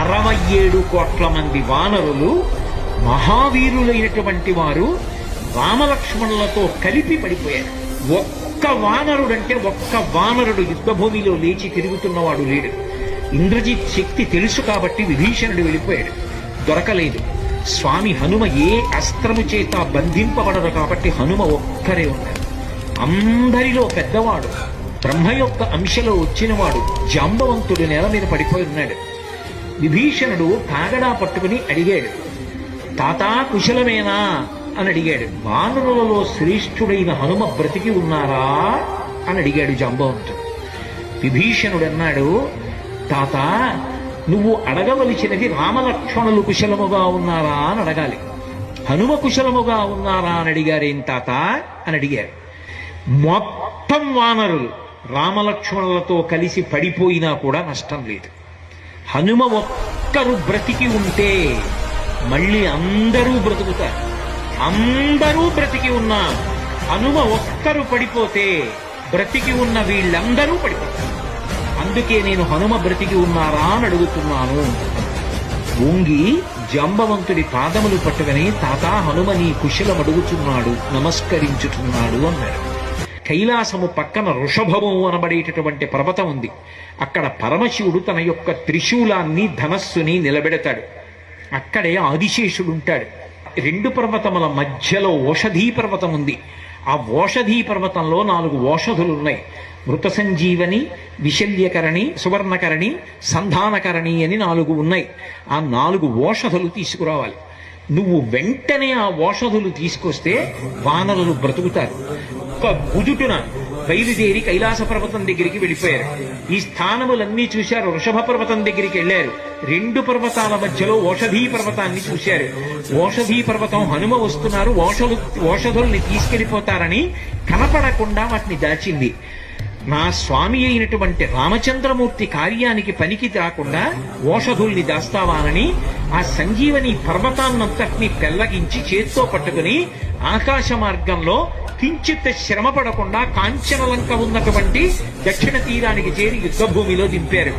67 కోట్ల మంది వానరులు మహావీరులైనటువంటి వారు రామలక్ష్మణులతో కలిపి పడిపోయారు. ఒక్క వానరుడు యుద్ధభూమిలో లేచి తిరుగుతున్నవాడు లేడు. ఇంద్రజిత్ శక్తి తెలుసు కాబట్టి విభీషణుడు వెళ్ళిపోయాడు, దొరకలేదు. స్వామి హనుమ ఏ అస్త్రము చేత బంధింపబడరు కాబట్టి హనుమ ఒక్కరే ఉన్నారు. అందరిలో పెద్దవాడు, బ్రహ్మ యొక్క అంశలో వచ్చినవాడు జాంబవంతుడు నేల మీద పడిపోయి ఉన్నాడు. విభీషణుడు కాగడా పట్టుకుని అడిగాడు, తాతా కుశలమేనా అని అడిగాడు. వానరులలో శ్రేష్ఠుడైన హనుమ బ్రతికి ఉన్నారా అని అడిగాడు జాంబవంతుడు. విభీషణుడు అన్నాడు, తాత నువ్వు అడగవలసినది రామలక్ష్మణులు కుశలముగా ఉన్నారా అని అడగాలి. హనుమ కుశలముగా ఉన్నారా అని అడిగారేం తాత అని అడిగారు. మొత్తం వానరులు రామలక్ష్మణులతో కలిసి పడిపోయినా కూడా నష్టం లేదు. హనుమ ఒక్కరు బ్రతికి ఉంటే మళ్ళీ అందరూ బ్రతుకుతారు. అందరూ బ్రతికి ఉన్నా హనుమ ఒక్కరు పడిపోతే బ్రతికి ఉన్న వీళ్ళందరూ పడిపోతారు. అందుకే నేను హనుమ బ్రతికి ఉన్నారా అని అడుగుతున్నాను. వంగి జాంబవంతుడి పాదములు పట్టుకుని తాతా హనుమ నీ కుశలం అడుగుతున్నాడు, నమస్కరించుతున్నాడు అన్నాడు. కైలాసము పక్కన వృషభము అనబడేటటువంటి పర్వతం ఉంది. అక్కడ పరమశివుడు తన యొక్క త్రిశూలాన్ని ధనస్సుని నిలబెడతాడు. అక్కడే ఆదిశేషుడుంటాడు. 2 పర్వతముల మధ్యలో ఓషధీ పర్వతం ఉంది. ఆ ఓషధీ పర్వతంలో 4 ఓషధులున్నాయి. మృత సంజీవని, విశల్యకరణి, సువర్ణకరణి, సంధానకరణి అని 4 ఉన్నాయి. ఆ 4 ఓషధులు తీసుకురావాలి. నువ్వు వెంటనే ఆ ఓషధులు తీసుకొస్తే వానరులు బ్రతుకుతారు. ఒక్క గుదుటున బయలుదేరి కైలాస పర్వతం దగ్గరికి వెళ్ళిపోయారు. ఈ స్థానములన్నీ చూశారు. వృషభ పర్వతం దగ్గరికి వెళ్ళారు. 2 పర్వతాల మధ్యలో ఓషధీ పర్వతాన్ని చూశారు. ఓషధీ పర్వతం హనుమ వస్తున్నారు, ఓషధుల్ని తీసుకెళ్లిపోతారని కనపడకుండా వాటిని దాచింది. నా స్వామి అయినటువంటి రామచంద్రమూర్తి కార్యానికి పనికి రాకుండా ఓషధుల్ని దాస్తావానని ఆ సంజీవని పర్వతాన్నంతటినీ పెళ్లగించి చేత్తో పట్టుకుని ఆకాశ మార్గంలో కించిత్ శ్రమ పడకుండా కాంచనలంక ఉన్నటువంటి దక్షిణ తీరానికి చేరి యుద్ధభూమిలో దింపారు.